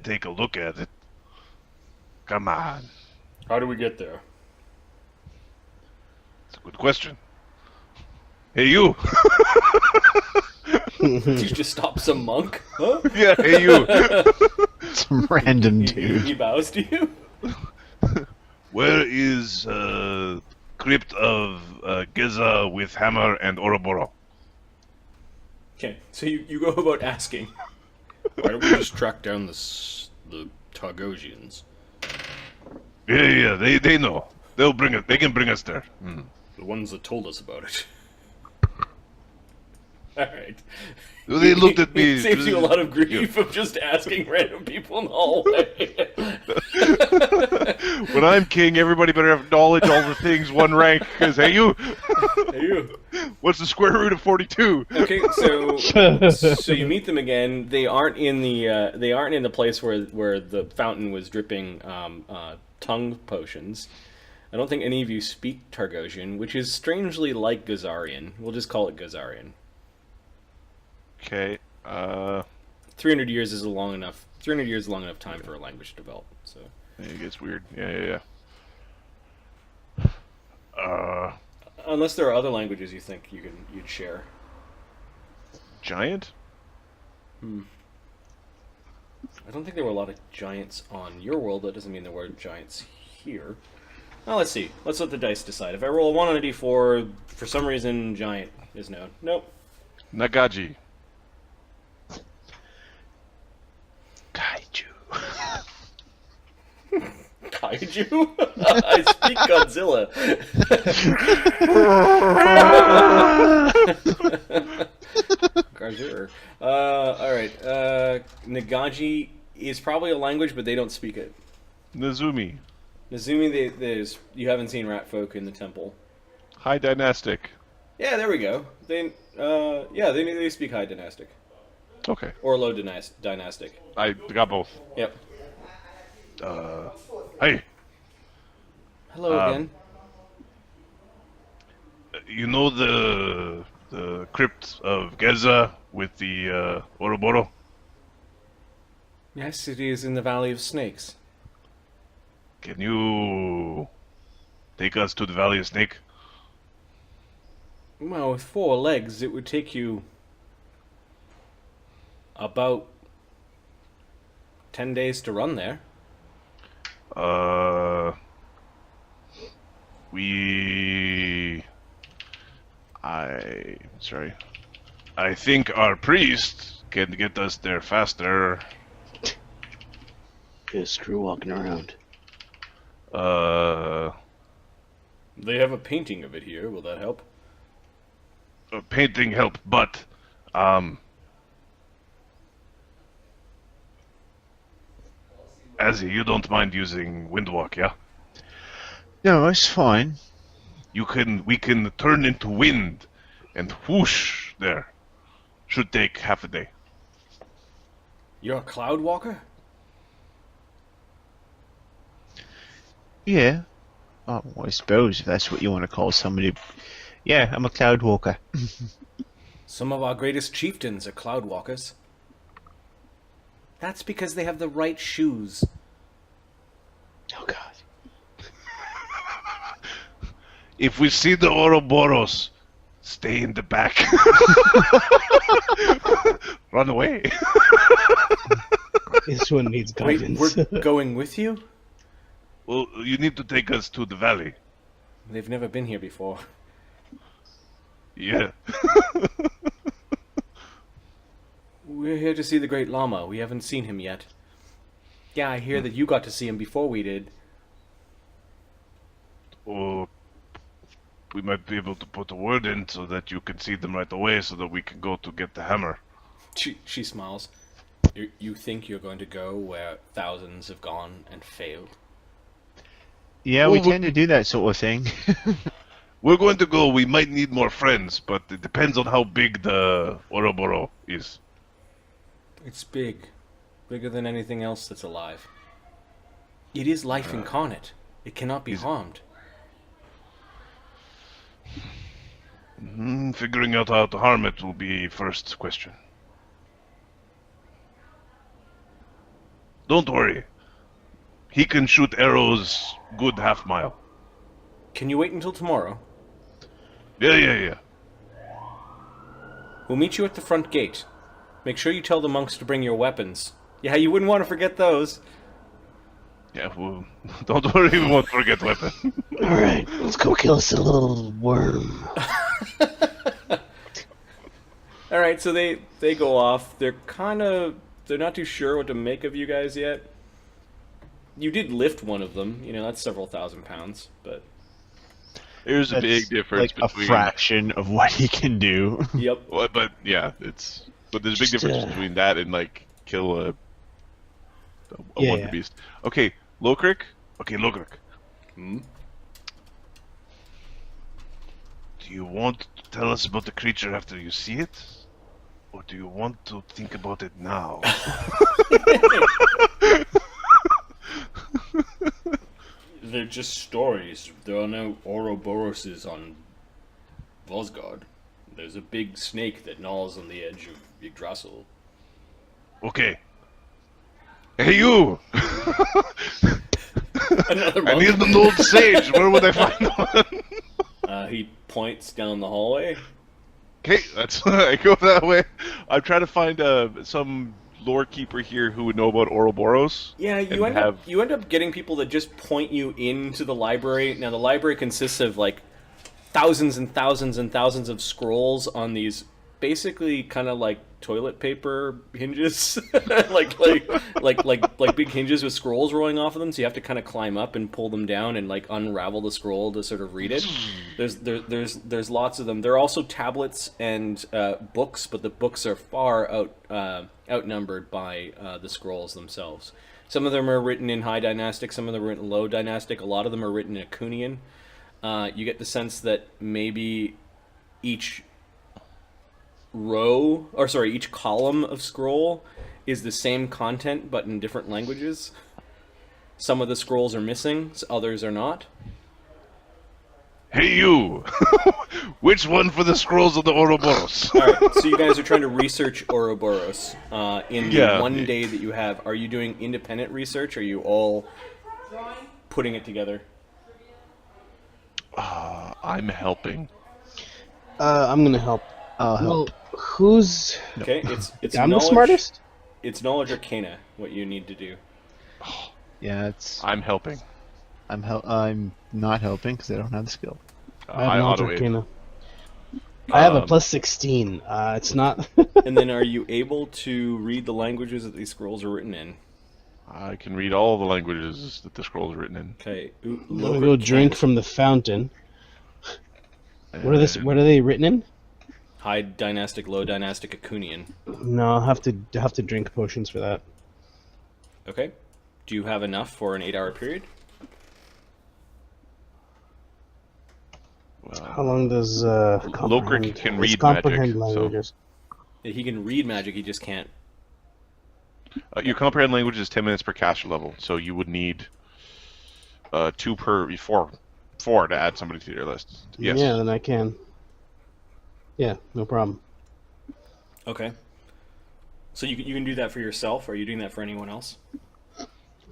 take a look at it. Come on. How do we get there? It's a good question. Hey, you. Did you just stop some monk? Huh? Yeah, hey, you. Some random dude. He bows to you? Where is crypt of Gesar with hammer and Ouroborous? Okay, so you go about asking. Why don't we just track down the Targosians? Yeah, they know. They'll bring it. They can bring us there. The ones that told us about it. Alright. They looked at me. It saves you a lot of grief of just asking random people in the hallway. When I'm king, everybody better have knowledge all the things one rank. Because hey, you. Hey, you. What's the square root of 42? Okay, so you meet them again. They aren't in the place where the fountain was dripping tongue potions. I don't think any of you speak Targosian, which is strangely like Gesarian. We'll just call it Gesarian. Okay. 300 years is long enough. 300 years is long enough time for a language to develop. So It gets weird. Yeah. unless there are other languages you think you'd share. Giant? I don't think there were a lot of giants on your world. That doesn't mean there were giants here. Well, let's see. Let's let the dice decide. If I roll a 1 on a d4, for some reason, giant is known. Nope. Nagaji. Kaiju. Kaiju? I speak Godzilla. Garzur. Alright. Nagaji is probably a language, but they don't speak it. Nazumi. Nazumi, you haven't seen rat folk in the temple. High dynastic. Yeah, there we go. They speak high dynastic. Okay. Or low dynastic. I got both. Yep. Hey, Hello again. you know the crypt of Gesar with the Ouroborous? Yes, it is in the Valley of Snakes. Can you take us to the Valley of Snake? Well, with 4 legs, it would take you about 10 days to run there. I think our priest can get us there faster. Yeah, screw walking around. They have a painting of it here. Will that help? Painting help, but, Azzy, you don't mind using Windwalk, yeah? No, it's fine. We can turn into wind and whoosh there. Should take half a day. You're a cloud walker? Yeah. Oh, well, I suppose if that's what you want to call somebody. Yeah, I'm a cloud walker. Some of our greatest chieftains are cloud walkers. That's because they have the right shoes. Oh god. If we see the Ouroborous, stay in the back. Run away. This one needs Wait, guidance. we're going with you? Well, you need to take us to the valley. They've never been here before. Yeah. We're here to see the Great Lama. We haven't seen him yet. Yeah, I hear that you got to see him before we did. Or we might be able to put a word in so that you can see them right away so that we can go to get the hammer. She smiles. You think you're going to go where thousands have gone and failed? Yeah, Well, we tend to do that sort of thing. We're going to go. We might need more friends, but it depends on how big the Ouroborous is. It's big. Bigger than anything else that's alive. It is life incarnate. It cannot be harmed. Figuring out how to harm it will be first question. Don't worry. He can shoot arrows good half mile. Can you wait until tomorrow? Yeah. We'll meet you at the front gate. Make sure you tell the monks to bring your weapons. Yeah, you wouldn't want to forget those. Yeah, well, don't worry, we won't forget weapon. Alright, let's go kill us a little worm. Alright, so they go off. They're not too sure what to make of you guys yet. You did lift one of them, that's several thousand pounds, but... There's a big difference like between... a fraction of what he can do. Yep. Well, but, yeah, But there's a big difference between that and, like, kill a wonder beast. Okay, Lokrik? Okay, Lokrik. Hmm? Do you want to tell us about the creature after you see it? Or do you want to think about it now? They're just stories. There are no Ouroboroses on Vosgard. There's a big snake that gnaws on the edge of Yggdrasil. Okay. Hey, you! Another I monk. need an old sage. Where would I find one? He points down the hallway. Okay, that's I go that way. I'm trying to find some lore keeper here who would know about Ouroborous. Yeah, you end up getting people that just point you into the library. Now the library consists of like thousands and thousands and thousands of scrolls on these basically kind of like toilet paper hinges, like big hinges with scrolls rolling off of them. So you have to kind of climb up and pull them down and like unravel the scroll to sort of read it. There's lots of them. There are also tablets and books, but the books are far outnumbered by the scrolls themselves. Some of them are written in High Dynastic, some of them are written in Low Dynastic. A lot of them are written in Acunian. You get the sense that maybe each each column of scroll is the same content but in different languages. Some of the scrolls are missing, others are not. Hey, you! Which one for the scrolls of the Ouroborous? Alright, so you guys are trying to research Ouroborous in the one day that you have. Are you doing independent research? Or are you all putting it together? I'm helping. I'm gonna help. I'll help. Well, who's... Okay, it's I'm knowledge, the smartest? It's knowledge arcana, what you need to do. Yeah, it's... I'm helping. I'm not helping because I don't have the skill. I have knowledge auto-aid. arcana. I have a plus 16. It's not... And then are you able to read the languages that these scrolls are written in? I can read all the languages that the scrolls are written in. Okay. I'm gonna go drink from the fountain. What are they written in? High Dynastic, Low Dynastic, Acunian. No, I'll have to drink potions for that. Okay. Do you have enough for an 8-hour period? How long does Lokrik can read magic, languages? He can read magic, he just can't. Your comprehend language is 10 minutes per caster level, so you would need 4 to add somebody to your list. Yes. Yeah, then I can. Yeah, no problem. Okay. So you can do that for yourself, or are you doing that for anyone else?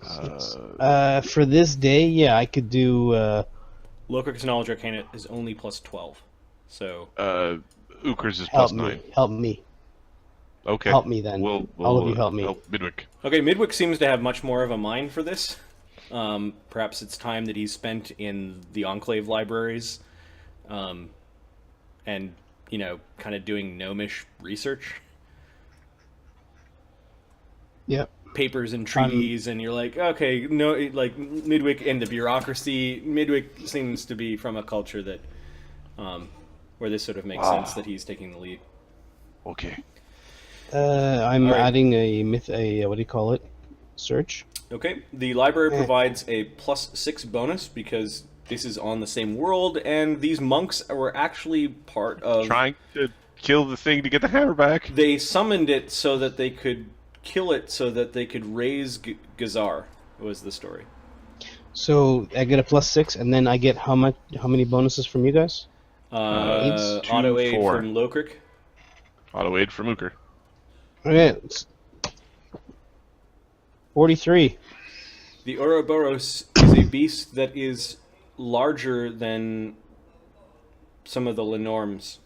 For this day, yeah, I could do... Lokrik's Knowledge Arcana is only plus 12. So... Ukher's is plus 9. Help me. Okay. Help me then. All of you help me. Help Midwick. Okay, Midwick seems to have much more of a mind for this. Perhaps it's time that he's spent in the Enclave libraries, and, kind of doing gnomish research. Yep. Papers and treaties, and you're like, okay, no, like, Midwick and the bureaucracy. Midwick seems to be from a culture that, where this sort of makes sense that he's taking the lead. Okay. I'm adding a what do you call it? Search. Okay, the library provides a plus 6 bonus because this is on the same world, and these monks were actually part of... Trying to kill the thing to get the hammer back. They summoned it so that they could kill it so that they could raise Gesar, was the story. So I get a plus 6, and then I get how many bonuses from you guys? Auto aid 4. from Lokrik. Auto aid from Ukher. Okay. 43. The Ouroborous is a beast that is larger than some of the Lenorms.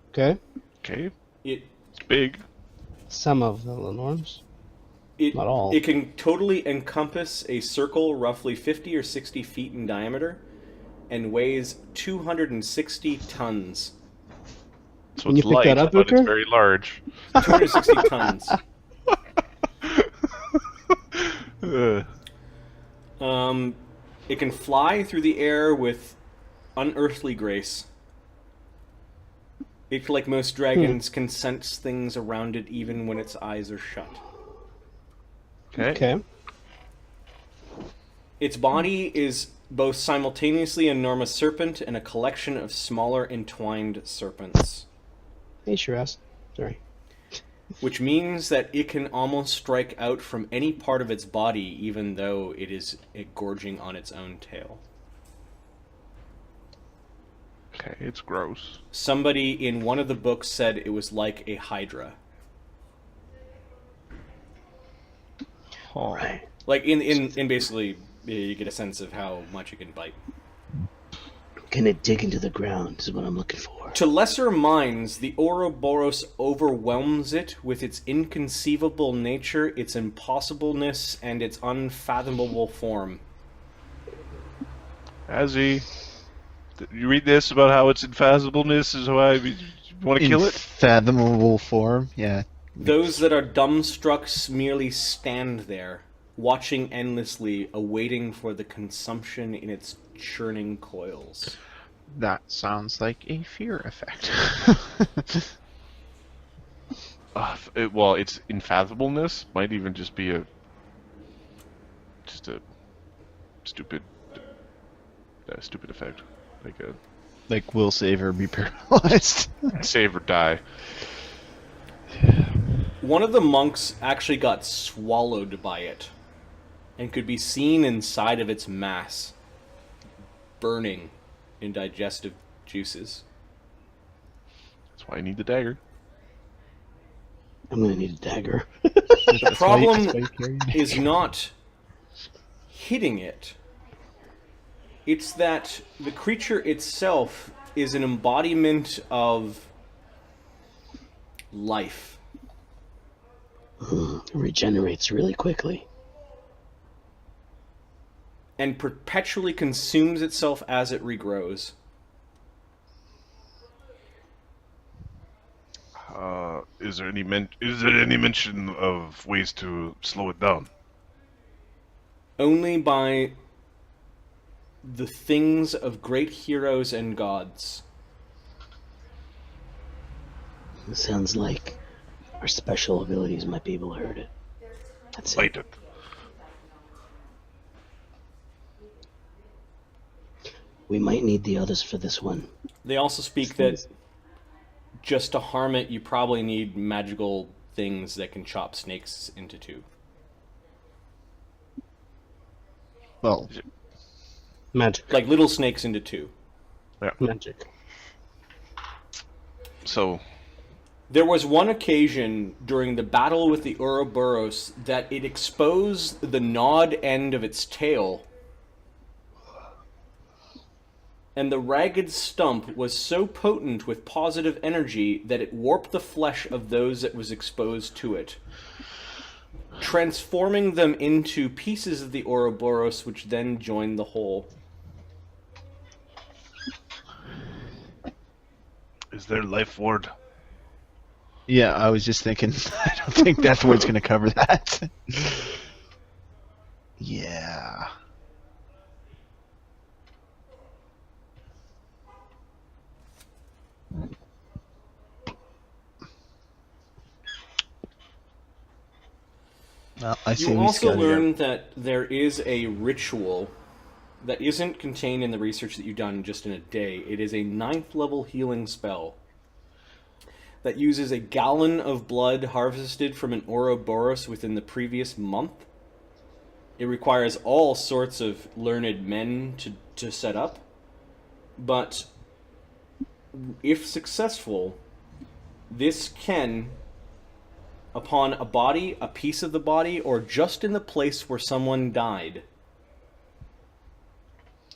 Okay. Okay, It it's big. Some of the Lenorms. It, Not all. it can totally encompass a circle roughly 50 or 60 feet in diameter and weighs 260 tons. So Can it's you pick light, that up, but it's Ukher? very large. 260 tons. It can fly through the air with unearthly grace. It, like most dragons, can sense things around it even when its eyes are shut. Okay. Its body is both simultaneously an enormous serpent and a collection of smaller entwined serpents, Hey, Shiraz. Sorry. which means that it can almost strike out from any part of its body even though it is gorging on its own tail. Okay, it's gross. Somebody in one of the books said it was like a hydra. Right. Like in basically you get a sense of how much it can bite. Can it dig into the ground is what I'm looking for. To lesser minds, the Ouroborous overwhelms it with its inconceivable nature, its impossibleness, and its unfathomable form. Azzy, you read this about how its unfathomableness is why you want to kill it? Fathomable form, yeah. Those that are dumbstruck merely stand there, watching endlessly, awaiting for the consumption in its churning coils. That sounds like a fear effect. Well, its unfathomableness might even just be a stupid effect, like a Like, will save or be paralyzed. save or die. One of the monks actually got swallowed by it, and could be seen inside of its mass, burning in digestive juices. That's why I need the dagger. I'm gonna need a dagger. The problem is not hitting it. It's that the creature itself is an embodiment of life. Regenerates really quickly. And perpetually consumes itself as it regrows. Is there any mention of ways to slow it down? Only by the things of great heroes and gods. It sounds like our special abilities might be able to hurt it. That's Fight it. it. We might need the others for this one. They also speak that just to harm it, you probably need magical things that can chop snakes into two. Well, Magic. Like little snakes into two. Magic. So, There was one occasion during the battle with the Ouroborous that it exposed the gnawed end of its tail, and the ragged stump was so potent with positive energy that it warped the flesh of those that was exposed to it, transforming them into pieces of the Ouroborous, which then joined the whole. is there life ward? yeah, I was just thinking, I don't think that's what's going to cover that. Yeah. Well, I see You we also scouted learn that there is a ritual that isn't contained in the research that you've done just in a day. It is a 9th level healing spell that uses a gallon of blood harvested from an Ouroborous within the previous month. It requires all sorts of learned men to set up, but if successful, this can upon a body, a piece of the body, or just in the place where someone died.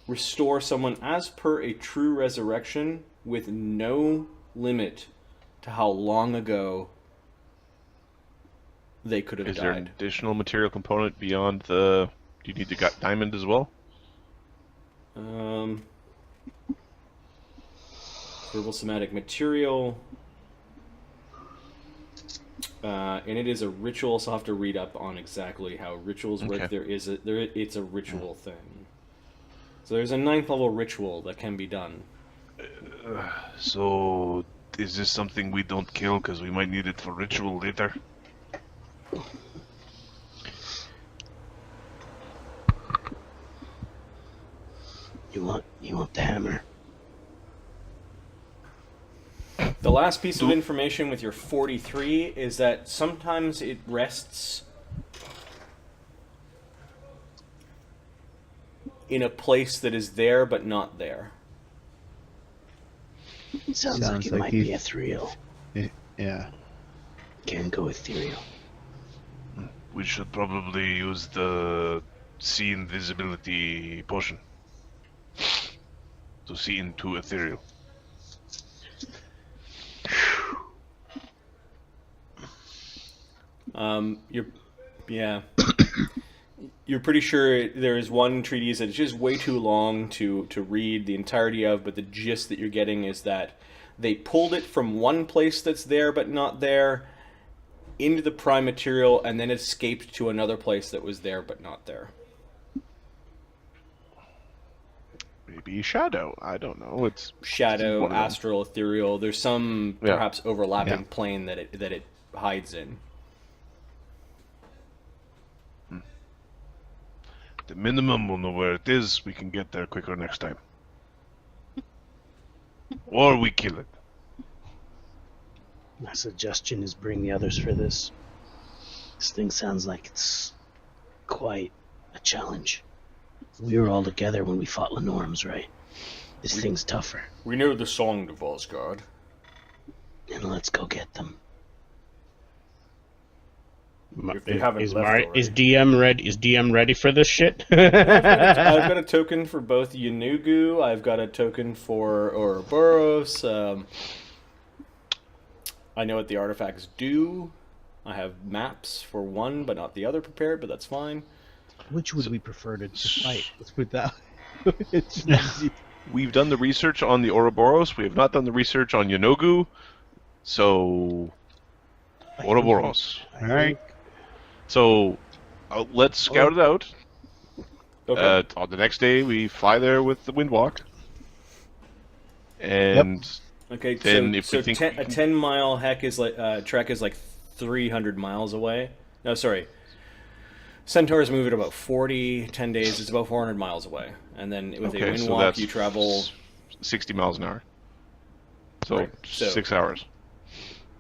Restore someone as per a true resurrection with no limit to how long ago they could have died. Is there an additional material component beyond the... Do you need the gut diamond as well? Verbal somatic material. And it is a ritual, so I'll have to read up on exactly how rituals work. Okay. It's a ritual thing. So there's a 9th level ritual that can be done. So, is this something we don't kill because we might need it for ritual later? You want the hammer? The last piece of information with your 43 is that sometimes it rests in a place that is there but not there. Sounds like it might be ethereal. Yeah. Can go ethereal. We should probably use the see invisibility potion to see into ethereal. You're pretty sure there is one treatise that's just way too long to read the entirety of, but the gist that you're getting is that they pulled it from one place that's there but not there into the prime material and then escaped to another place that was there but not there. Maybe shadow. I don't know. It's Shadow, one of them. astral, ethereal. There's some Yeah. perhaps overlapping Yeah. plane that it hides in. The minimum we'll know where it is. We can get there quicker next time. Or we kill it. My suggestion is bring the others for this. This thing sounds like it's quite a challenge. We were all together when we fought Lenorm's, right? This thing's tougher. We know the song of Volsgard. And let's go get them. If they haven't Is left already. Is DM ready for this shit? I've got a token for both Yanugu. I've got a token for Ouroborous. I know what the artifacts do. I have maps for one, but not the other prepared, but that's fine. Which would we prefer to fight? Let's put that. We've done the research on the Ouroborous. We have not done the research on Yanogu. So, Ouroborous. All right. So, let's scout it out. Okay. On the next day, we fly there with the Windwalk. And Okay, then so, if we think a 10-mile trek is like 300 miles away. No, sorry. Centaurs move at about 40, 10 days, it's about 400 miles away. And then with a Okay, so Windwalk, that's you travel... 60 miles an hour. So, Right, so- 6 hours.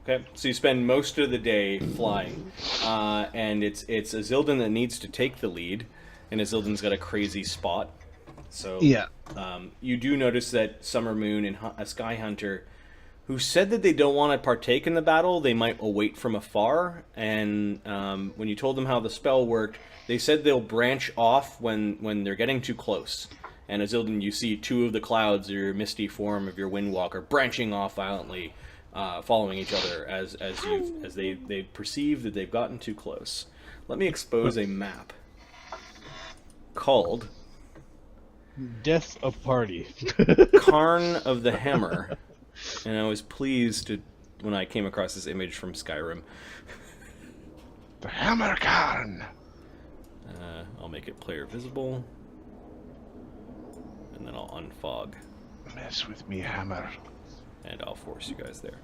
Okay, so you spend most of the day flying, and it's Azildan that needs to take the lead, and Azildan's got a crazy spot. So Yeah. You do notice that Summer Moon and a Sky Hunter, who said that they don't want to partake in the battle, they might await from afar. And when you told them how the spell worked, they said they'll branch off when they're getting too close. And Azildan, you see two of the clouds, your misty form of your Windwalker, branching off violently. Following each other as they perceive that they've gotten too close. Let me expose a map called Death of Party. Cairn of the Hammer, and I was pleased when I came across this image from Skyrim. The Hammer Cairn! I'll make it player visible, and then I'll unfog, Mess with me, Hammer. and I'll force you guys there.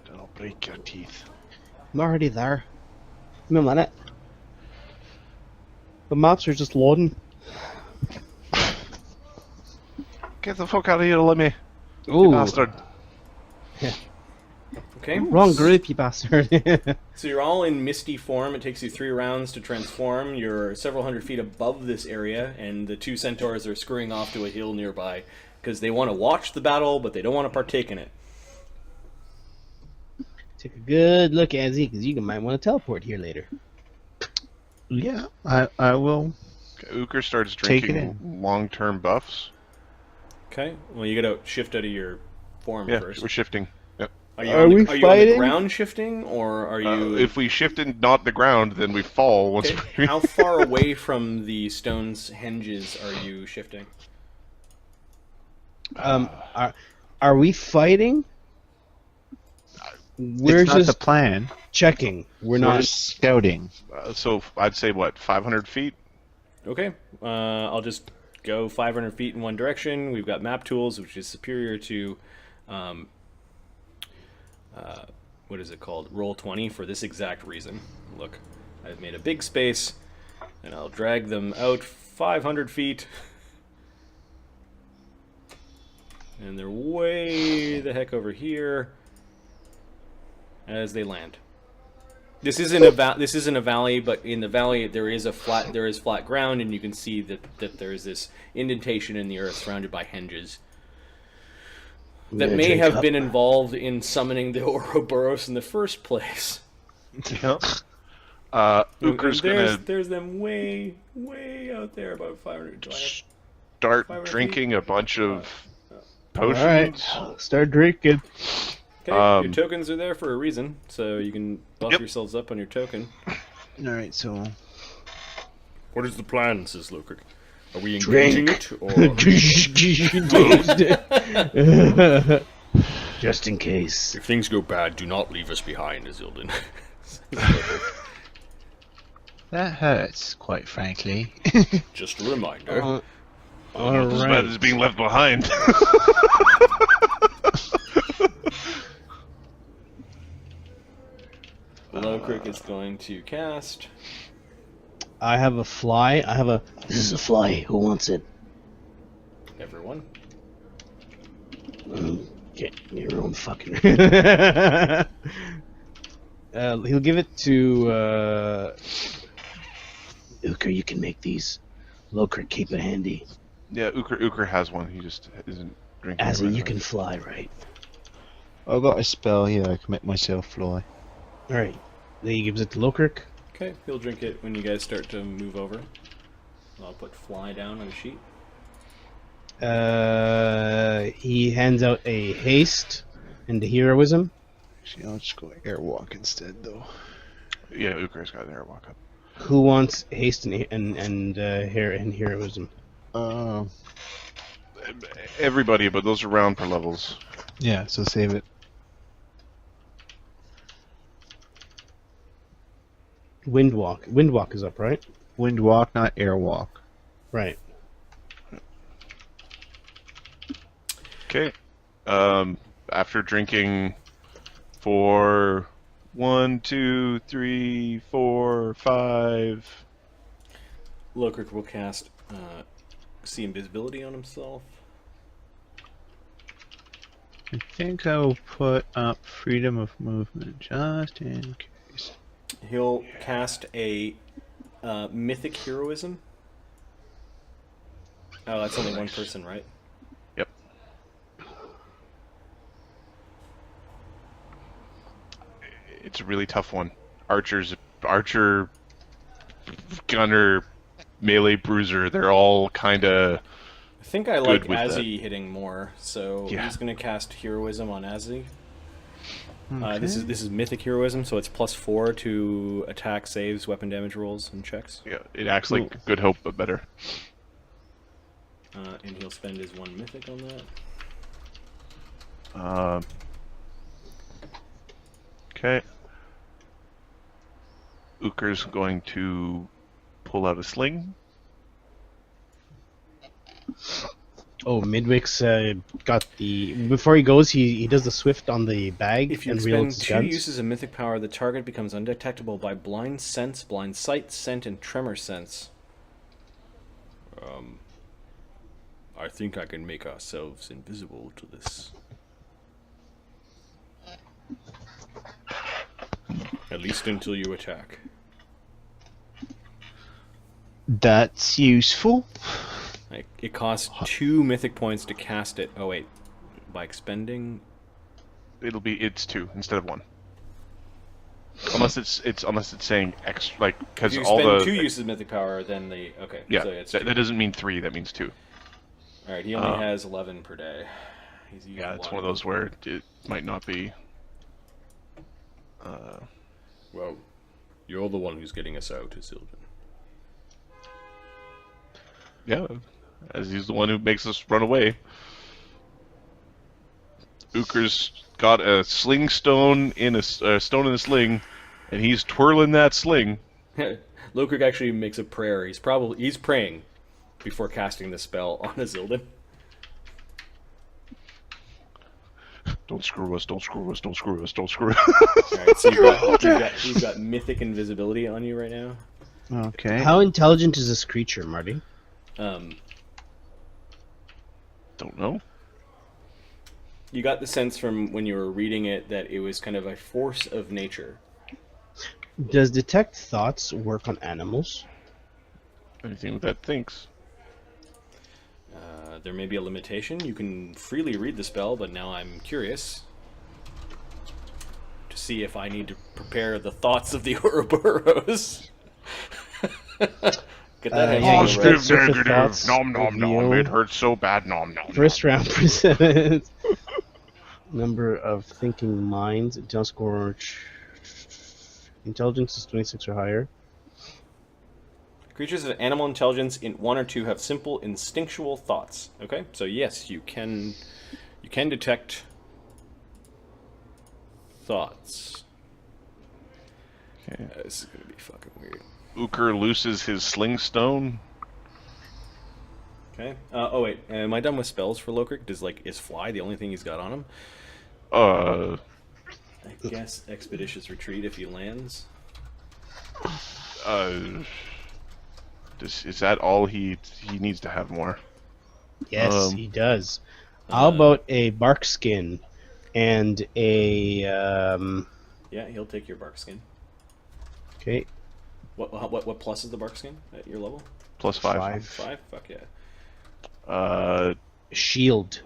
Then I'll break your teeth. I'm already there. Give me a minute. The maps are just loading. Get the fuck out of here, Lemmy. You Ooh, bastard. Okay. wrong group, you bastard. So you're all in misty form. It takes you 3 rounds to transform. You're several hundred feet above this area, and the 2 centaurs are scurrying off to a hill nearby because they want to watch the battle, but they don't want to partake in it. Take a good look, Azzy, because you might want to teleport here later. Yeah, I will. Ukher starts Take it drinking long-term buffs. Okay. Well, you gotta shift out of your form Yeah, first. we're shifting. Yep. Are you Are on the, we are you on the fighting? ground shifting, or are you? If we shift and not the ground, then we fall. Once Okay, we... how far away from the stone's hinges are you shifting? Are we fighting? We're It's not the just plan. checking. We're We're not. just scouting. So I'd say, what, 500 feet? Okay. I'll just go 500 feet in one direction. We've got map tools, which is superior to, what is it called? Roll20 for this exact reason. Look, I've made a big space, and I'll drag them out 500 feet. And they're way the heck over here as they land. This isn't a valley, but in the valley there is flat ground, and you can see that there is this indentation in the earth surrounded by hinges that may have been involved in summoning the Ouroborous in the first place. Yep. And Ukher's there's them way out there, about 500. start 500 drinking a bunch of All potions. right, start drinking. Okay, your tokens are there for a reason, so you can buff yourselves up on your token. All right, so What is the plan, says Lokrik? Are we Drink. engaging it, or Just in case. if things go bad, do not leave us behind, Azildan? that hurts, quite frankly. Just a reminder. All As bad right. as being left behind. Lokrik is going to cast. I have a fly. This is a fly. Who wants it? Everyone. Get your own fucking. He'll give it to Ukher. You can make these. Lokrik, keep it handy. Yeah, Ukher has one. He just isn't drinking. As it right you now. can fly, right? I've got a spell here. I can make myself fly. All right. Then he gives it to Lokrik. Okay, he'll drink it when you guys start to move over. I'll put fly down on a sheet. He hands out a haste and a heroism. Actually, I'll just go airwalk instead, though. Yeah, Ukher's got there. Walk up. Who wants haste and heroism? Everybody, but those are round per levels. Yeah, so save it. Windwalk. Windwalk is up, right? Windwalk, not airwalk. Right. Okay. After drinking for 1, 2, 3, 4, 5. Lokrik will cast see invisibility on himself. I think I will put up freedom of movement just in case. He'll cast a mythic heroism. Oh, that's only one person, right? Yep. It's a really tough one. Archer, gunner, melee bruiser, they're all kind of... I think I like with Azzy hitting more, so Yeah. he's going to cast heroism on Azzy. Okay. This is mythic heroism, so it's +4 to attack, saves, weapon damage rolls, and checks. Yeah, it acts like Good Hope, but better. And he'll spend his 1 mythic on that. Okay. Ukher's going to pull out a sling. Oh, Midwick's got the. Before he goes, he does the swift on the bag If you and expend reloads his 2 guns. uses of mythic power, the target becomes undetectable by blind sense, blind sight, scent, and tremor sense. I think I can make ourselves invisible to this. At least until you attack. That's useful. Like, it costs 2 mythic points to cast it. Oh wait, by expending. It's 2 instead of 1. Unless it's saying X, like, If because you all spend the 2 uses of mythic power, then okay. yeah, So it's that 2. doesn't mean 3. That means 2. All right, he only has 11 per day. He's used Yeah, it's one of those where it might not be. Well, you're the one who's getting us out, Azildan. Yeah, as he's the one who makes us run away. Ukher's got a sling stone in a stone in a sling, and he's twirling that sling. Lokrik actually makes a prayer. He's praying before casting the spell on Azildan. Don't screw us! Don't screw us! Don't screw us! Don't screw us! Alright, so you've got mythic invisibility on you right now. Okay. How intelligent is this creature, Marty? Don't know. You got the sense from when you were reading it that it was kind of a force of nature. Does detect thoughts work on animals? Anything that thinks. There may be a limitation. You can freely read the spell, but now I'm curious to see if I need to prepare the thoughts of the Ouroborous. Get that yeah, hands on the Positive, right. Surface negative, thoughts nom nom nom. reveal- It hurts so bad, nom nom. First round percent. Number of thinking minds. Intel score. Intelligence is 26 or higher. Creatures of animal intelligence in 1 or 2 have simple instinctual thoughts. Okay, so yes, you can detect thoughts. Okay. This is gonna be fucking weird. Ukher looses his sling stone. Okay. Oh wait, am I done with spells for Lokrik? Is fly the only thing he's got on him? Uh, I guess expeditious retreat if he lands. is that all he needs to have more? Yes, he does. How about a bark skin and a Yeah, he'll take your bark skin. okay, What plus is the bark skin at your level? Plus 5. 5 5. Fuck yeah. shield.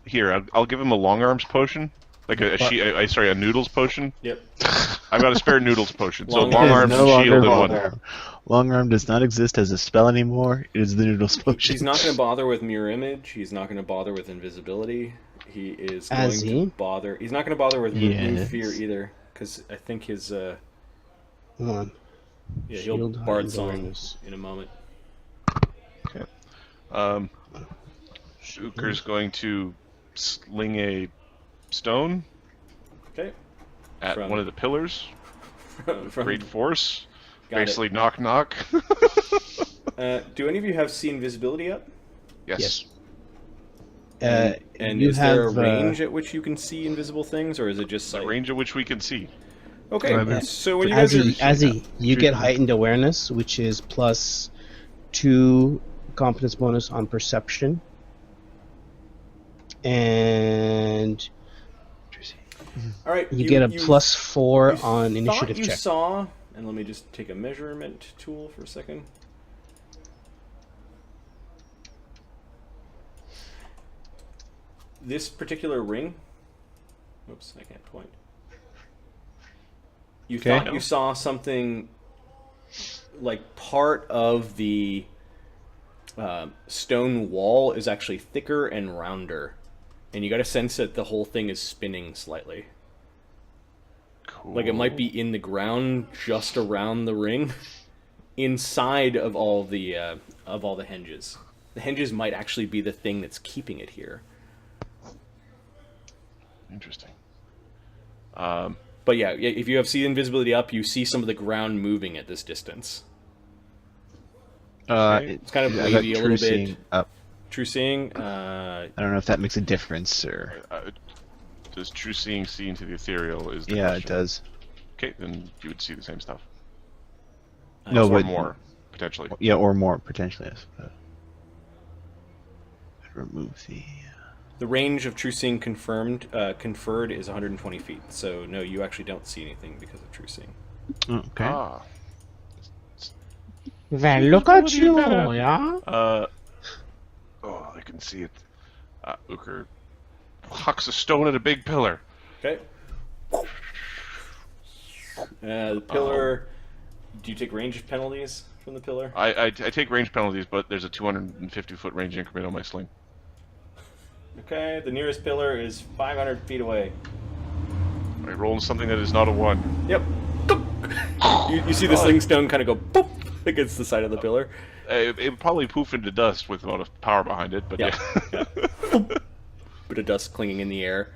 Here, I'll give him a long arms potion, like a noodles potion. Yep. I've got a spare noodles potion, so Long long arms arms and shield in one. Long-arm. Long-arm does not exist as a spell anymore. It is the noodles potion. He's not going to bother with mirror image. He's not going to bother with invisibility. He is going to bother. He's not going to bother with remove fear either, because I think his. Hold on. Yeah, Shield, he'll bard heightened song awareness. in a moment. Okay. Ukher's going to sling a stone Okay. at one of the pillars. From- Great force. Got it. Basically, knock knock. Do any of you have see invisibility up? Yes. And you is there a have, range at which you can see invisible things, or is it just The sight? range at which we can see. Okay, so when you guys Azzy, you get heightened awareness, which is plus 2 competence bonus on perception, and all right, you get a plus 4 you on initiative thought you check. saw, and let me just take a measurement tool for a second. This particular ring. Oops, I can't point. You thought you saw something like part of the stone wall is actually thicker and rounder, and you got a sense that the whole thing is spinning slightly. Cool. Like it might be in the ground just around the ring, inside of all the hinges. The hinges might actually be the thing that's keeping it here. Interesting. But yeah, if you have see invisibility up, you see some of the ground moving at this distance. It's kind of I got wavy a true little bit. seeing up. True seeing. I don't know if that makes a difference or. Does true seeing see into the ethereal? Is the Yeah, question. it does. Okay, then you would see the same stuff. No, or but more potentially. Yeah, or more potentially. Yes. Remove the. The range of true seeing conferred is 120 feet. So no, you actually don't see anything because of true seeing. Okay. Ah. Well, look at you, better. yeah? Oh, I can see it. Ukher hucks a stone at a big pillar. Okay. The pillar. Do you take range penalties from the pillar? I take range penalties, but there's a 250-foot range increment on my sling. Okay, the nearest pillar is 500 feet away. I roll something that is not a 1. Yep. You see the sling stone kind of go boop against the side of the pillar. It would probably poof into dust with a lot of power behind it, but yeah. Bit of dust clinging in the air.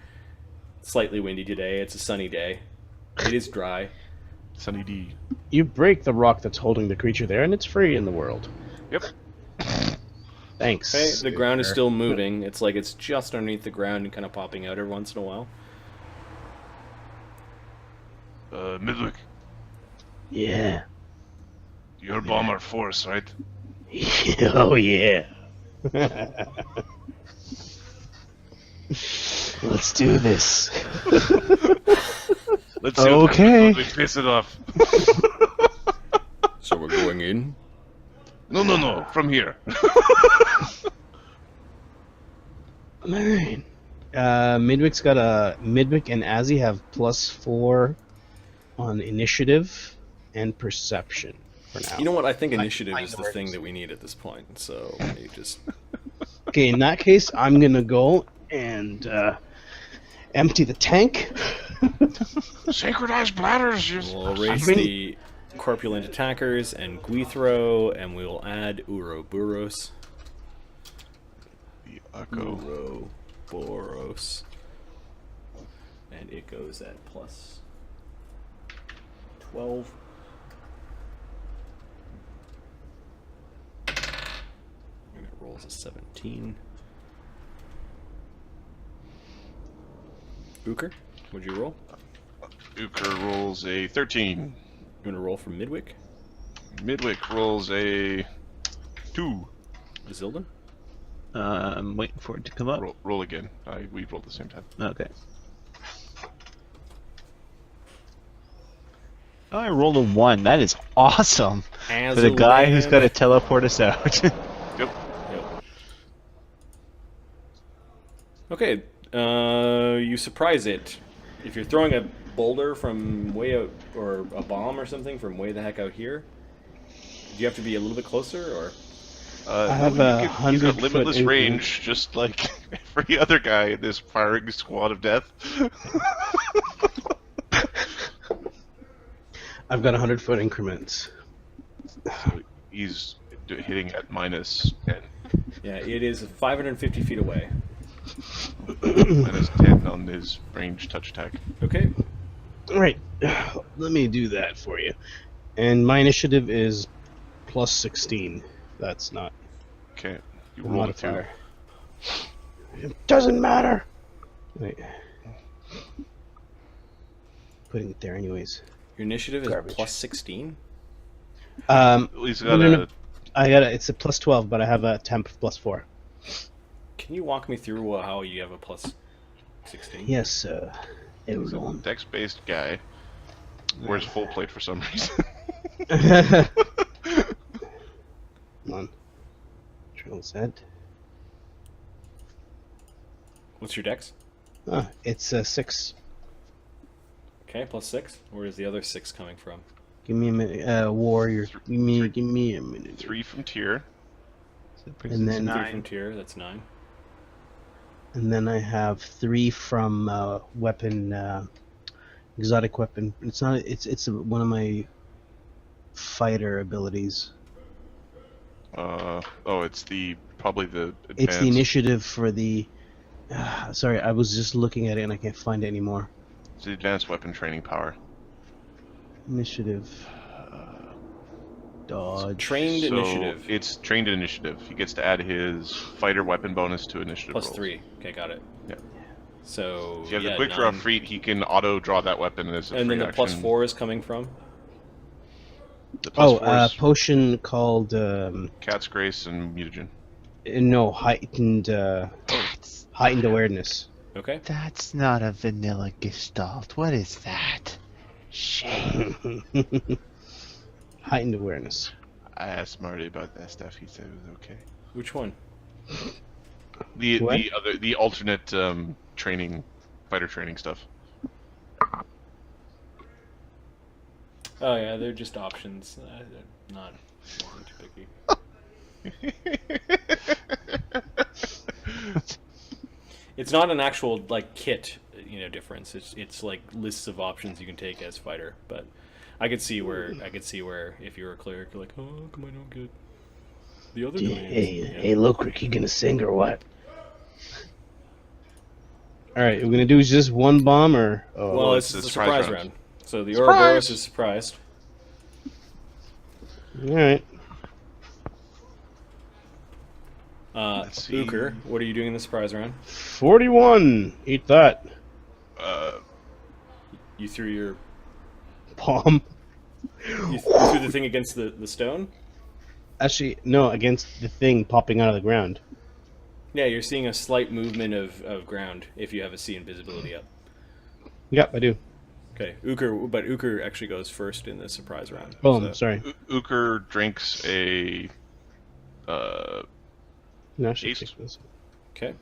Slightly windy today. It's a sunny day. It is dry. Sunny D. You break the rock that's holding the creature there, and it's free in the world. Yep. Thanks. Okay, the ground is still moving. It's like it's just underneath the ground and kind of popping out every once in a while. Midwick, Yeah. you're bomber force, right? Oh, yeah. Let's do this. Let's see Okay. if we piss it off. So we're going in? No, from here. Alright. Midwick's got Midwick and Azzy have +4 on initiative and perception for now. You know what? I think initiative I is the know thing it. that we need at this point. So you just Okay, in that case, I'm gonna go and empty the tank. Synchronized bladders. we'll erase the corpulent attackers and Gwethrow, and we will add Ouroborous. The echo. Ouroborous. And it goes at +12. And it rolls a 17. Ukher, what'd you roll? Ukher rolls a 13. You want to roll for Midwick? Midwick rolls a 2. Azildan? I'm waiting for it to come up. Roll again. We rolled at the same time. Okay. Oh, I rolled a 1. That is awesome. For the guy who's got to teleport us out. Yep. Yep. Okay, you surprise it. If you're throwing a boulder from way out, or a bomb or something from way the heck out here, do you have to be a little bit closer, or? I have no, a he's got 100-foot limitless increment. range, just like every other guy in this firing squad of death. I've got 100-foot increments. So he's hitting at -10. Yeah, it is 550 feet away. -10 on his range touch attack. Okay. Right, let me do that for you. And my initiative is +16. That's not Okay. You a roll a 2. modifier. It doesn't matter. Wait. Putting it there anyways. Your initiative is Garbage. +16? He's got no, a... no. I got it's a +12, but I have a temp +4. Can you walk me through how you have a +16? Yes, He's a everyone. dex-based guy. Wears full plate for some reason. Come on. Control Z. What's your dex? It's 6. Okay, +6. Where is the other 6 coming from? Give me a minute. Warrior. Give me a minute. 3 from tier. So it brings And us to then 3 9. from tier, that's 9. And then I have 3 from weapon, exotic weapon. It's not. It's one of my fighter abilities. It's probably the advanced. It's the initiative for the. Sorry, I was just looking at it and I can't find it anymore. It's the advanced weapon training power. Initiative. Dodge. Trained So initiative. it's trained initiative. He gets to add his fighter weapon bonus to initiative rolls. +3. Okay, got it. Yeah. So If you have yeah, the quick draw 9. feat, he can auto draw that weapon as a And free then the action. +4 is coming from? The +4 is potion called Cat's Grace and Mutagen. no heightened heightened awareness. Okay. That's not a vanilla gestalt. What is that? Shame. Heightened awareness. I asked Marty about that stuff. He said it was okay. Which one? What? The alternate fighter training stuff. Oh yeah, they're just options. They're not too picky. It's not an actual like kit, difference. It's like lists of options you can take as fighter. But I could see where if you're a cleric, you're like, oh, how come I don't get the other domains? Hey, Lokrik, you gonna sing or what? All right, we're gonna do just one bomb or? Oh. Well, it's a surprise round. So the Ouroborous is surprised. All right. Let's see. Ukher, what are you doing in the surprise round? 41. Eat that. You threw your Bomb. you threw the thing against the stone? Actually, no, against the thing popping out of the ground. Yeah, you're seeing a slight movement of ground if you have a sea invisibility up. Yep, I do. Okay, Ukher actually goes first in the surprise round. Oh, So- sorry. Ukher drinks a No, I should haste. fix this. Okay.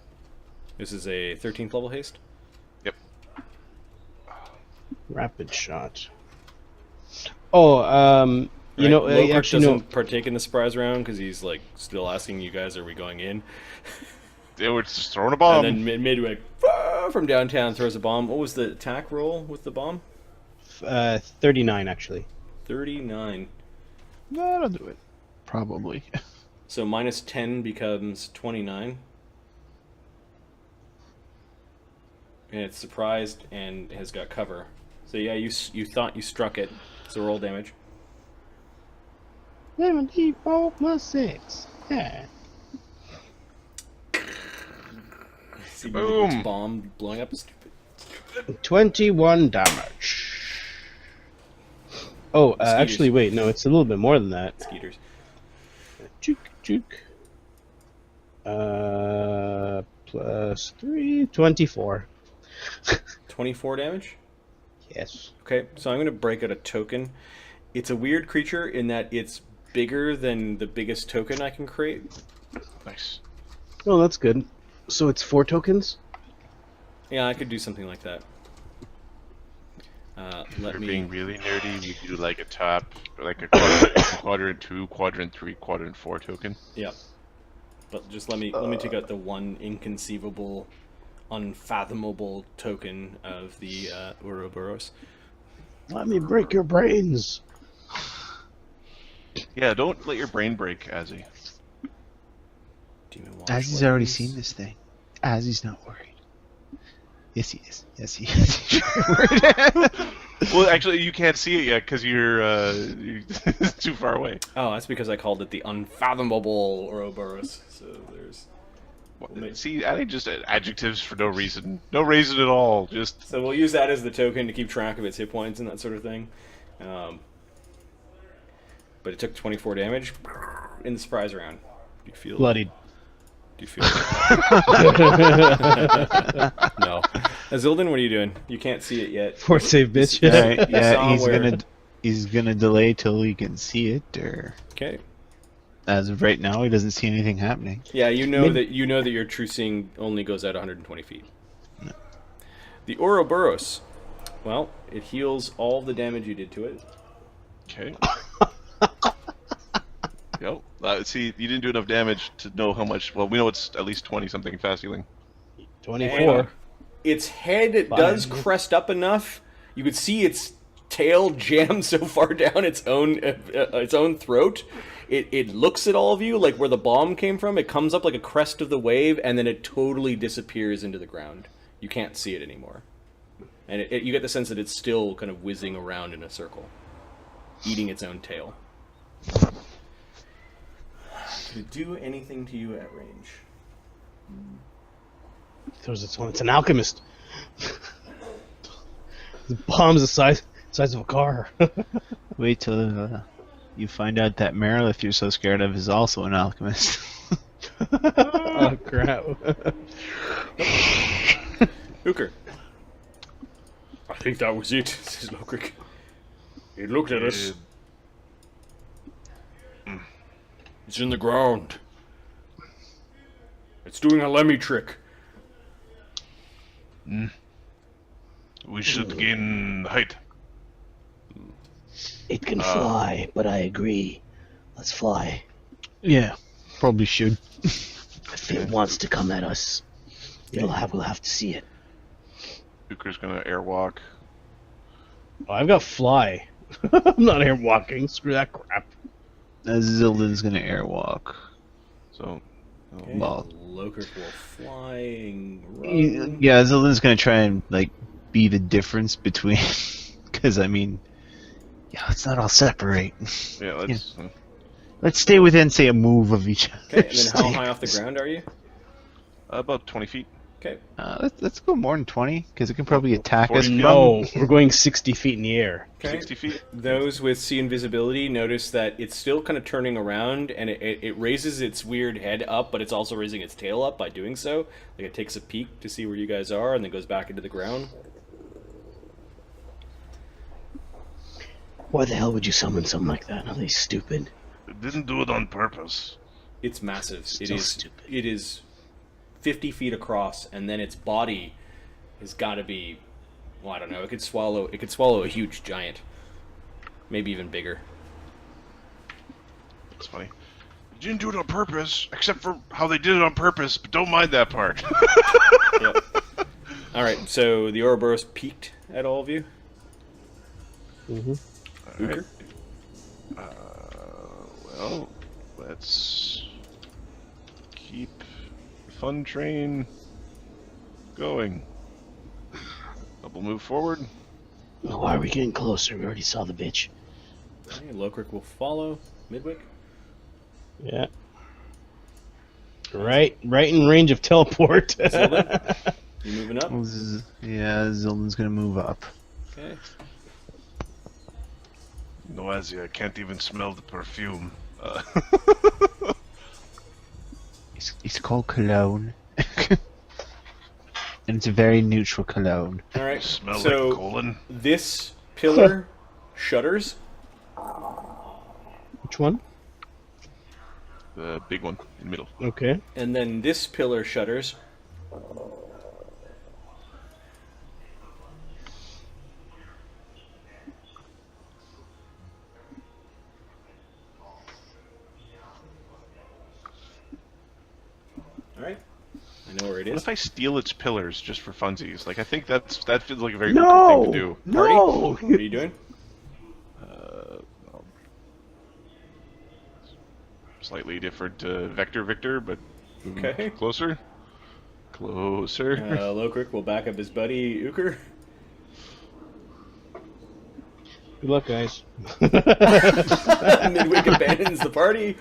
This is a 13th level haste. Yep. Rapid shot. Oh, you know, Lokrik actually, doesn't no. partake in the surprise round because he's like still asking you guys, "Are we going in?" They were just throwing a bomb. And then Midwick from downtown throws a bomb. What was the attack roll with the bomb? 39, actually. 39. That'll do it. Probably. So minus 10 becomes 29. And it's surprised and has got cover. So yeah, you thought you struck it. So roll damage. 74 plus 6. Yeah. See Boom. Midwick's bomb blowing up. Stupid. 21 damage. Oh, actually, wait, no, it's a little bit more than that. Skeeters. Juke, juke. Plus 3, 24. 24 damage? Yes. Okay, so I'm going to break out a token. It's a weird creature in that it's bigger than the biggest token I can create. Nice. Oh, that's good. So it's 4 tokens? Yeah, I could do something like that. If Let you're me. being really nerdy, we do like a top, like a quadrant 2, quadrant 3, quadrant 4 token. Yeah, but just let me take out the one inconceivable, unfathomable token of the Ouroborous. Let me break your brains. Yeah, don't let your brain break, Azzy. Demon Watch Azzy's already weapons. seen this thing. Azzy's not worried. Yes, he is. Yes, he is. He's worried. Well, actually, you can't see it yet because you're too far away. Oh, that's because I called it the unfathomable Ouroborous. So there's. See, I think just adjectives for no reason. No reason at all. Just So we'll use that as the token to keep track of its hit points and that sort of thing. But it took 24 damage in the surprise round. Do you feel? Bloodied. Do you feel? No. Azildan, what are you doing? You can't see it yet. Fort save, bitch. You Alright, saw yeah, where- he's gonna delay till he can see it, or Okay. as of right now, he doesn't see anything happening. Yeah, you know that your true seeing only goes out 120 feet. The Ouroborous. Well, it heals all the damage you did to it. okay. Yep. See, you didn't do enough damage to know how much. Well, we know it's at least 20 something fast healing. 24. And its head does crest up enough. You could see its tail jam so far down its own throat. It looks at all of you like where the bomb came from. It comes up like a crest of the wave, and then it totally disappears into the ground. You can't see it anymore. And you get the sense that it's still kind of whizzing around in a circle, eating its own tail. Could it do anything to you at range? It's an alchemist. The bomb's the size of a car. Wait till you find out that Meryl, if you're so scared of, is also an alchemist. Oh crap. Ukher. I think that was it, says Lokrik. He looked at us. It's in the ground. It's doing a Lemmy trick. We should gain height. It can fly, but I agree. Let's fly. Yeah, probably should. If it wants to come at us, we'll have to see it. Ukher's gonna airwalk. Oh, I've got fly. I'm not here walking. Screw that crap. Azildan's gonna airwalk. So, Okay. Well, Lokrik will flying run. yeah, Azildan's gonna try and like be the difference between, because I mean, yeah, let's not all separate. yeah, let's. Let's stay within, say, a move of each other. Okay, and then how high off the ground are you? About 20 feet. Okay. Let's go more than 20, because it can probably attack 40 us. feet. No, we're going 60 feet in the air. Okay. 60 feet. Those with see invisibility notice that it's still kind of turning around, and it raises its weird head up, but it's also raising its tail up by doing so. Like it takes a peek to see where you guys are, and then goes back into the ground. Why the hell would you summon something like that? Are they stupid? It didn't do it on purpose. It's massive. Still stupid. It is 50 feet across, and then its body has got to be, well, I don't know. It could swallow a huge giant, maybe even bigger. It's funny. You didn't do it on purpose, except for how they did it on purpose, but don't mind that part. Yep. All right. So the Ouroborous peeked at all of you. Mm-hmm. All right. Ukher? Well, let's keep the fun train going. Double move forward. Oh, why are we getting closer? We already saw the bitch. Okay, Lokrik will follow. Midwick? Yeah. Right in range of teleport. Azildan? You moving up? Yeah, Azildan's gonna move up. Okay. Noisia, I can't even smell the perfume. It's called cologne. And it's a very neutral cologne. All right. Smell So like colon. this pillar shudders. Which one? The big one in the middle. Okay. And then this pillar shudders. Alright. I know where it What is. if I steal its pillars just for funsies? Like, I think that feels like a very No! Ukher thing to do. No! What are you doing? Slightly different vector, but Okay. closer. Closer. Lokrik will back up his buddy Ukher. Good luck, guys. Midwick abandons the party.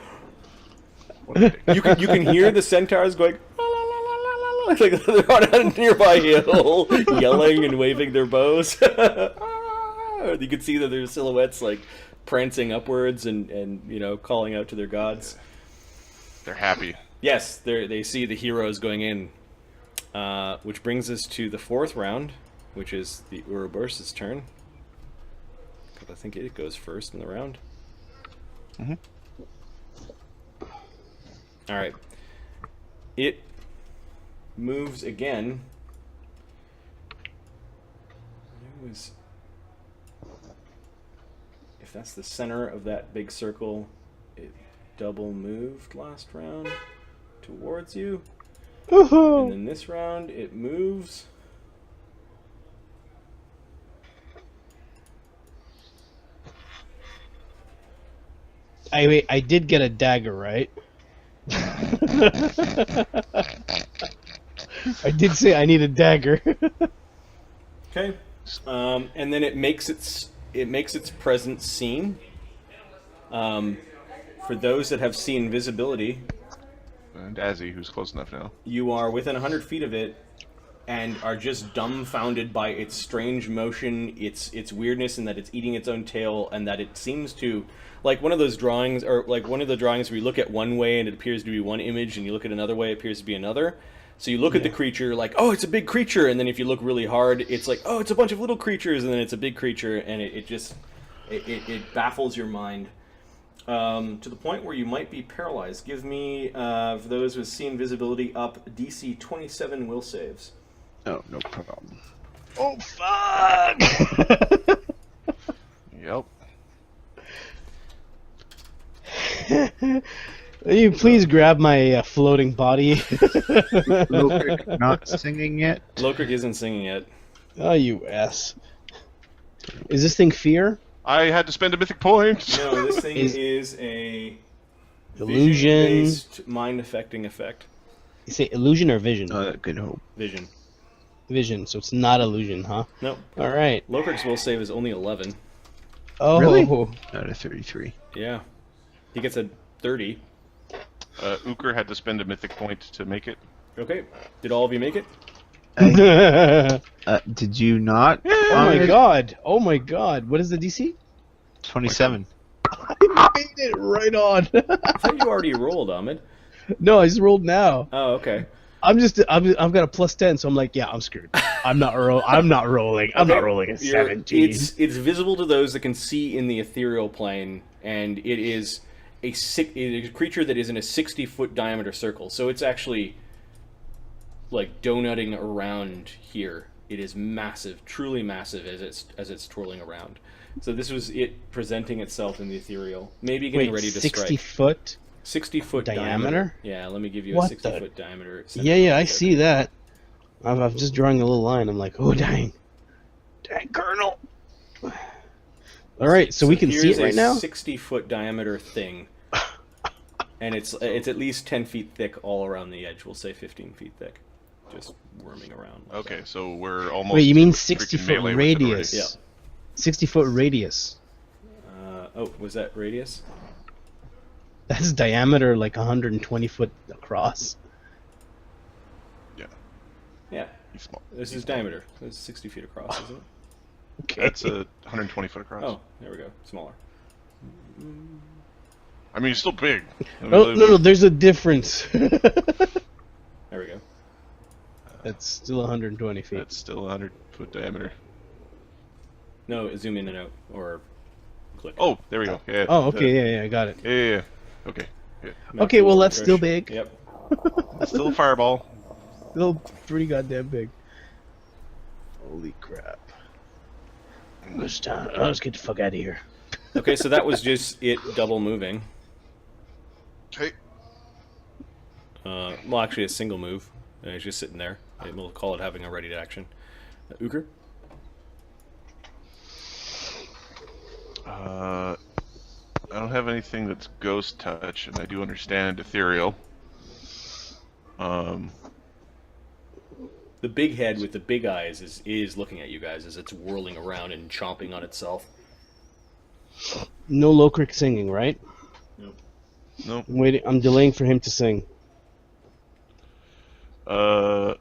You can hear the centaurs going la, la, la, la, la, la, la, like they're on a nearby hill, yelling and waving their bows. You can see that their silhouettes like prancing upwards and you know calling out to their gods. They're happy. Yes, they see the heroes going in, which brings us to the fourth round, which is the Ouroborous' turn. I think it goes first in the round. Mm-hmm. All right. It moves again. It was, if that's the center of that big circle, it double moved last round towards you. And then this round, it moves. I did get a dagger, right? I did say I need a dagger. Okay. And then it makes its presence seen. For those that have seen visibility, And Azzy, who's close enough now. you are within 100 feet of it and are just dumbfounded by its strange motion, its weirdness, and that it's eating its own tail, and that it seems to, like one of those drawings, or like one of the drawings where you look at one way and it appears to be one image, and you look at another way, it appears to be another. So you look at the creature like, oh, it's a big creature, and then if you look really hard, it's like, oh, it's a bunch of little creatures, and then it's a big creature, and it just baffles your mind. To the point where you might be paralyzed. Give me, for those with seen visibility up, DC 27 will saves. Oh, no problem. Oh fuck! Yep. Will you please grab my floating body? Lokrik not singing yet. Lokrik isn't singing yet. Oh, you ass. Is this thing fear? I had to spend a mythic point. No, this thing is a Illusion. vision-based mind-affecting effect. You say illusion or vision? Good hope. Vision. Vision, so it's not illusion, huh? Nope. Alright. Lokrik's will save is only 11. Oh. Really? Out of 33. Yeah. He gets a 30. Ukher had to spend a mythic point to make it. Okay. Did all of you make it? Did you not? Oh my god! Oh my god! What is the DC? 27. I made it right on. I thought you already rolled, Ahmed. No, I just rolled now. Oh, okay. I've got a plus 10, so I'm like, yeah, I'm screwed. I'm not rolling. I'm not rolling a 17. It's visible to those that can see in the ethereal plane, and it is a creature that is in a 60-foot diameter circle. So it's actually like donutting around here. It is massive, truly massive, as it's twirling around. So this was it presenting itself in the ethereal, maybe getting ready to 60 strike. foot 60-foot diameter? Yeah, let me give you What a the- 60-foot diameter. Yeah, I see that. I'm just drawing a little line. I'm like, oh dang, Colonel. All right, so we can see it right now. 60-foot diameter thing, and it's at least 10 feet thick all around the edge. We'll say 15 feet thick, just worming around. Okay, so we're almost. Wait, you mean freaking 60 foot melee with it already. radius? Yeah. 60 foot radius. Oh, was that radius? That's diameter like 120 foot across. Yeah, He's small. this is diameter. It's 60 feet across, isn't it? Okay. That's a 120 foot across. Oh, there we go. Smaller. I mean, it's still big. No, there's a difference. There we go. That's still 120 feet. That's still 100 foot diameter. No, zoom in and out, or click. Oh, there we go. Yeah. Oh, okay, yeah, I got it. Yeah. Okay. Yeah. Okay, well, that's still big. Yep. It's still a fireball. Still pretty goddamn big. Holy crap. Let's get the fuck out of here. Okay, so that was just it double moving. Okay. Well, actually, a single move. It's just sitting there. We'll call it having a ready to action. Ukher? I don't have anything that's ghost touch, and I do understand ethereal. The big head with the big eyes is looking at you guys as it's whirling around and chomping on itself. No Lokrik singing, right? No. I'm delaying for him to sing. Yeah,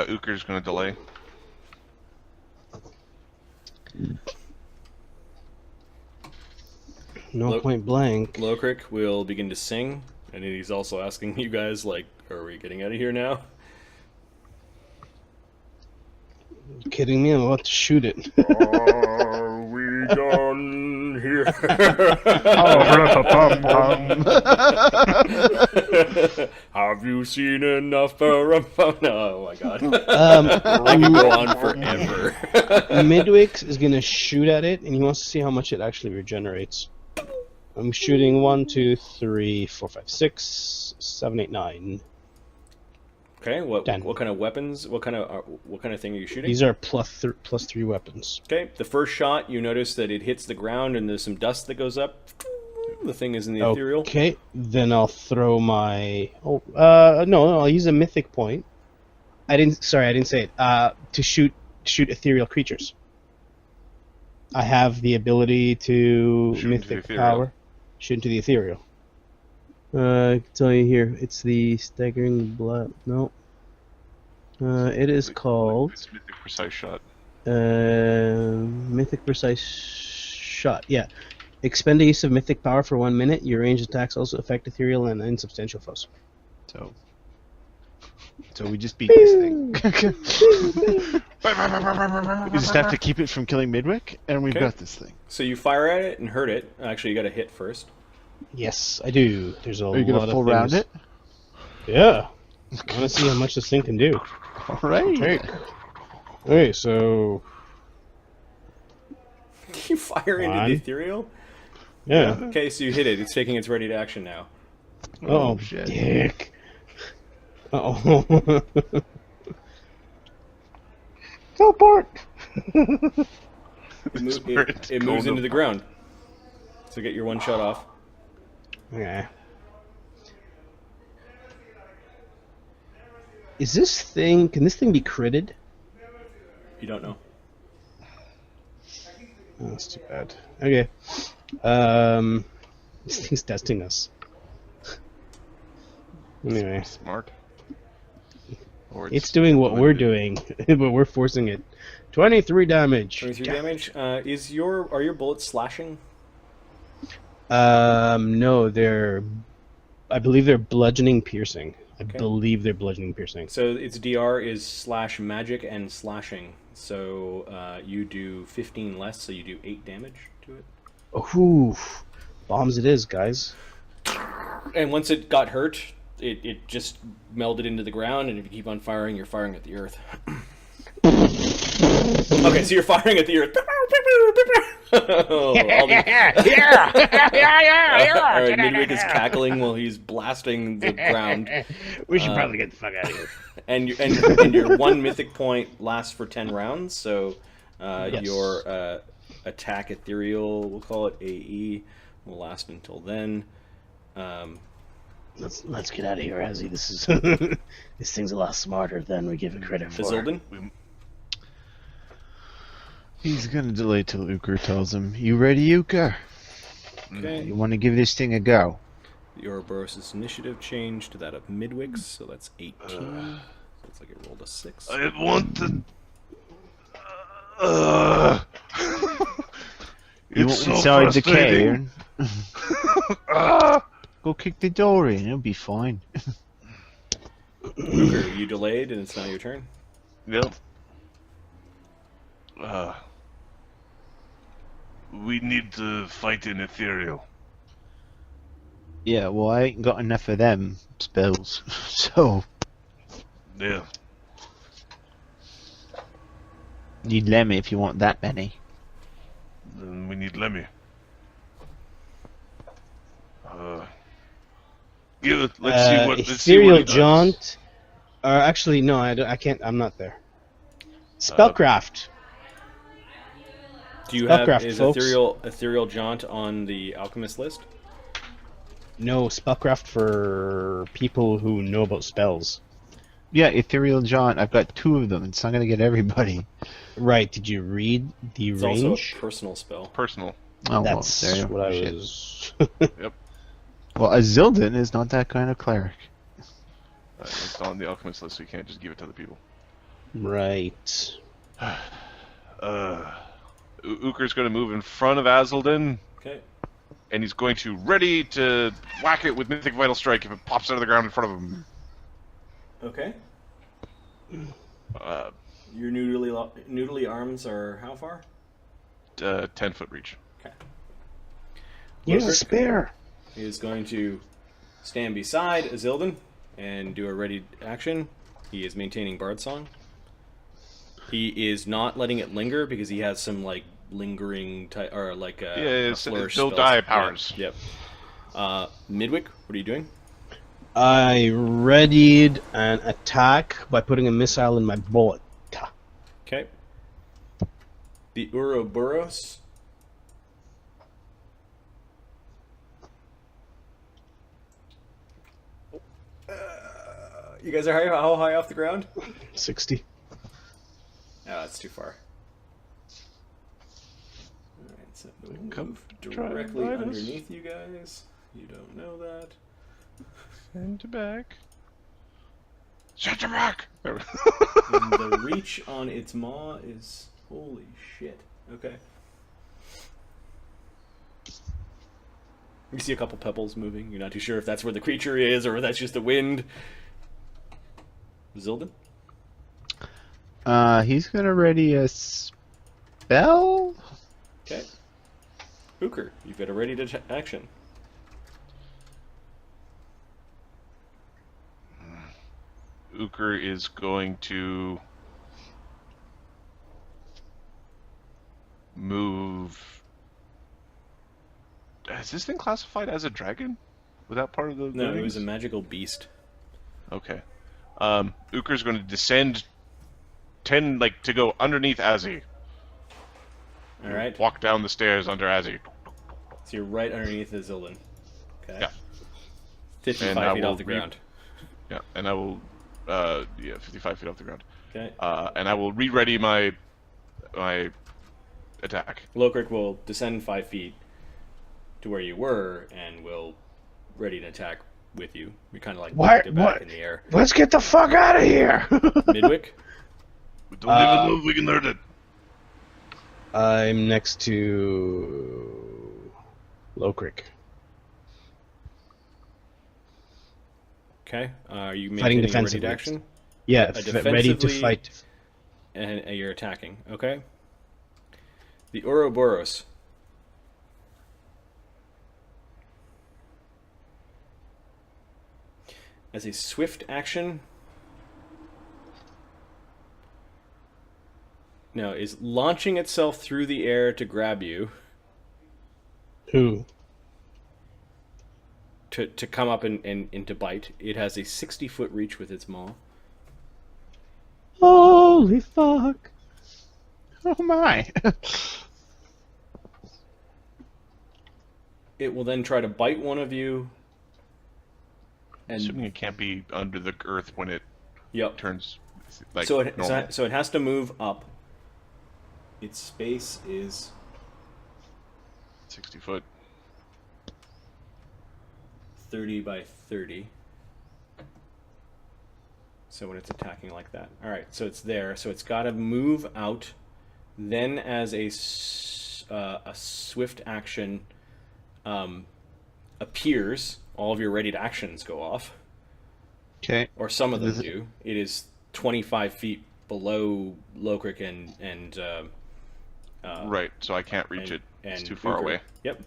Ukher's gonna delay. No point blank. Lokrik will begin to sing, and he's also asking you guys, like, are we getting out of here now? You kidding me? I'm about to shoot it. Are we done here? Have you seen enough for a phone? Oh my god. I can go on forever. Midwick is gonna shoot at it, and he wants to see how much it actually regenerates. I'm shooting 1, 2, 3, 4, 5, 6, 7, 8, 9. Okay, what 10. kind of weapons? What kind of thing are you shooting? These are plus 3 weapons. Okay, the first shot, you notice that it hits the ground and there's some dust that goes up. The thing is in the ethereal. Okay, then I'll throw my. No, I'll use a mythic point. I didn't say it. To shoot ethereal creatures. I have the ability to Shoot into the mythic ethereal. power. Shoot into the ethereal. I can tell you here. It's the staggering blood. No. It is called It's mythic precise shot. mythic precise shot. Yeah. Expend a use of mythic power for 1 minute. Your ranged attacks also affect ethereal and insubstantial foes. So we just beat this thing. We just have to keep it from killing Midwick, and we've Okay. got this thing. So you fire at it and hurt it. Actually, you got to hit first. Yes, I do. There's a Are you lot gonna of full things. round it? Yeah. I want to see how much this thing can do. All right. Okay. Okay, so You fire into One. the ethereal? Yeah. Okay, so you hit it. It's taking its ready to action now. Oh, shit. dick. Uh-oh. Teleport! It moves going into to- the ground. So get your one shot off. Okay. Is this thing... Can this thing be critted? You don't know. Oh, that's too bad. Okay. This thing's testing us. Anyway. Smart. Or It's doing what we're doing, but we're forcing it. 23 damage. 23 damage. Are your bullets slashing? No, they're... I believe they're bludgeoning piercing. I Okay. believe they're bludgeoning piercing. So its DR is slash magic and slashing. So you do 15 less, so you do 8 damage to it. Ooh, bombs it is, guys. And once it got hurt, it just melded into the ground, and if you keep on firing, you're firing at the earth. Okay, so you're firing at the earth. All right, Midwick is cackling while he's blasting the ground. We should probably get the fuck out of here. And your one mythic point lasts for 10 rounds, so Yes. your attack ethereal, we'll call it AE, will last until then. Let's get out of here, Azzy. This is this thing's a lot smarter than we give it credit for. Azildan? He's gonna delay till Ukher tells him. You ready, Ukher? Okay. You want to give this thing a go? The Ouroborous' initiative changed to that of Midwick's, so that's 18. So it's like it rolled a 6. I want to. You It's want so inside the frustrating. cairn? Go kick the door in. It'll be fine. Ukher, you delayed, and it's now your turn. Yep. We need to fight an ethereal. Yeah, well, I ain't got enough of them spells, so Yeah. need Lemmy if you want that many. Then we need Lemmy. Let's see what. Let's see what Ethereal he does. Jaunt. Actually, no, I can't. I'm not there. Spellcraft. Do you have Spellcraft, is folks. ethereal jaunt on the alchemist list? No, spellcraft for people who know about spells. Yeah, Ethereal Jaunt. I've got 2 of them. It's not gonna get everybody. Right? Did you read the It's range? also a personal spell. Personal. Oh, That's well, there you go. what I Shit. was. Well, Azildan is not that kind of cleric. It's on the alchemist list, so you can't just give it to other people. Right. Ukher's going to move in front of Azildan, Okay. and he's going to ready to whack it with Mythic Vital Strike if it pops out of the ground in front of him. Okay. Uh, Your noodly arms are how far? 10-foot reach. Okay. Here's a Lokrik spare. is going to stand beside Azildan and do a ready action. He is maintaining Bard Song. He is not letting it linger because he has some like lingering or like a flourish they'll spells. die powers. Yep. Midwick, what are you doing? I readied an attack by putting a missile in my bullet. Okay. The Ouroborous. You guys are how high off the ground? 60. Oh, that's too far. Alright, so we'll move directly invite us. underneath you guys. You don't know that. Send back. Send back! And the reach on its maw is... Holy shit. Okay. You see a couple pebbles moving. You're not too sure if that's where the creature is or if that's just the wind. Zildan? He's gonna ready a spell? Okay. Ukher, you've got a ready to action. Ukher is going to move. Is this thing classified as a dragon? Without part of the No, it rulings? was a magical beast. Okay. Ukher's going to descend 10, to go underneath Azzy. All right. Walk down the stairs under Azzy. So you're right underneath Azildan. Okay. Yeah. 55 And I feet will off the ground. Yeah, and I will, 55 feet off the ground. Okay. And I will re-ready my attack. Lokrik will descend 5 feet to where you were and will ready to attack with you. We kind of like What? knocked it back in the air. Let's get the fuck out of here! Midwick? We don't even know if we can hurt it. I'm next to Lokrik. Okay. Are you Fighting maintaining a ready defensively. to action? Yeah, ready to defensively- fight. And you're attacking. Okay. The Ouroborous. As a swift action, no, is launching itself through the air to grab you, Who? to come up and to bite. It has a 60-foot reach with its maw. Holy fuck! Oh my! It will then try to bite one of you. Assuming it can't be under the earth when it Yep. turns So it normal. so it has to move up. Its space is 60 foot. 30 by 30. So when it's attacking like that. All right, so it's there. So it's got to move out. Then as a swift action appears, all of your ready to actions go off. Okay. Or some of them Is it- do. It is 25 feet below Lokrik and Right, so I can't reach it. It's too far Ukher. away. Yep.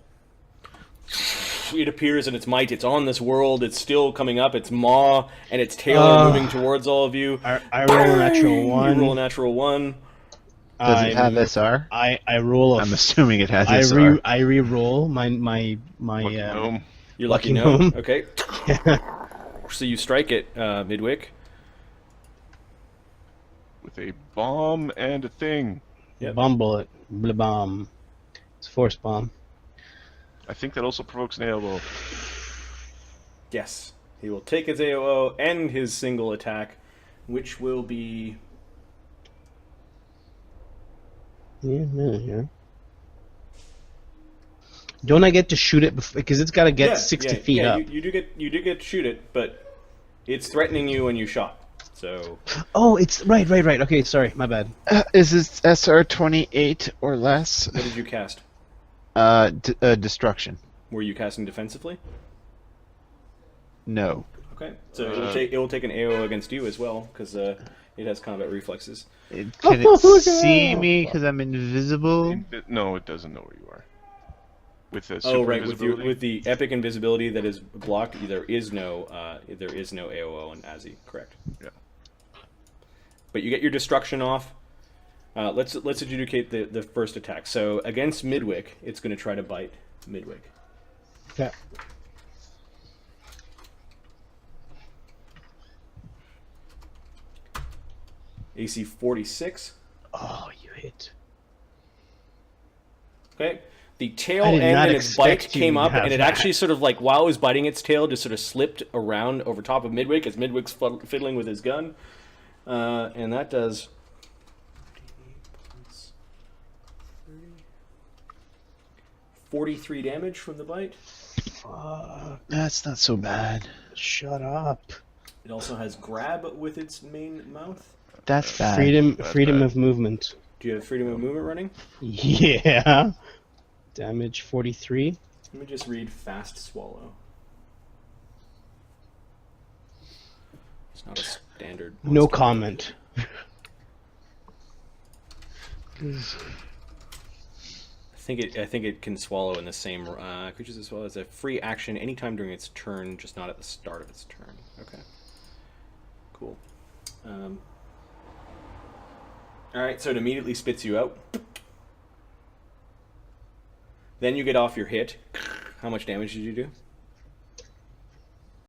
It appears in its might. It's on this world. It's still coming up. Its maw and its tail are moving towards all of you. I roll a natural one. You roll a natural one. Does it have I'm- SR? I roll a. I'm assuming it has I SR. re-roll my Lucky gnome. You're Lucky lucky, gnome. gnome. Okay. So you strike it, Midwick. With a bomb and a thing. Yep. bomb bullet, blah bomb. It's a force bomb. I think that also provokes an AOO. Yes. He will take his AOO and his single attack, which will be... Yeah. Don't I get to shoot it because it's got to get 60 feet up? You do get to shoot it, but it's threatening you when you shot. So Oh, it's right. Okay, sorry, my bad. Is this SR 28 or less? what did you cast? Destruction. Were you casting defensively? No. Okay. So it will take an AO against you as well because it has combat reflexes. Can it see me because I'm invisible? No, it doesn't know where you are. With the Oh right, invisibility. with the epic invisibility that is blocked, there is no AOO on Azzy. Correct. Yeah. But you get your destruction off. Let's adjudicate the first attack. So against Midwick, it's going to try to bite Midwick. Okay. AC 46. Oh, you hit. Okay. The tail I did end not and its bite expect you came to up, have and it that. actually sort of like while it was biting its tail, just sort of slipped around over top of Midwick as Midwick's fiddling with his gun, and that does 43 damage from the bite. Fuck. That's not so bad. Shut up. It also has grab with its main mouth. That's bad. Freedom of movement. Do you have freedom of movement running? Yeah. Damage 43. Let me just read fast swallow. It's not a standard. No monster. comment. I think it can swallow in the same creatures as well as a free action anytime during its turn, just not at the start of its turn. Okay. Cool. All right, so it immediately spits you out. Then you get off your hit, How much damage did you do?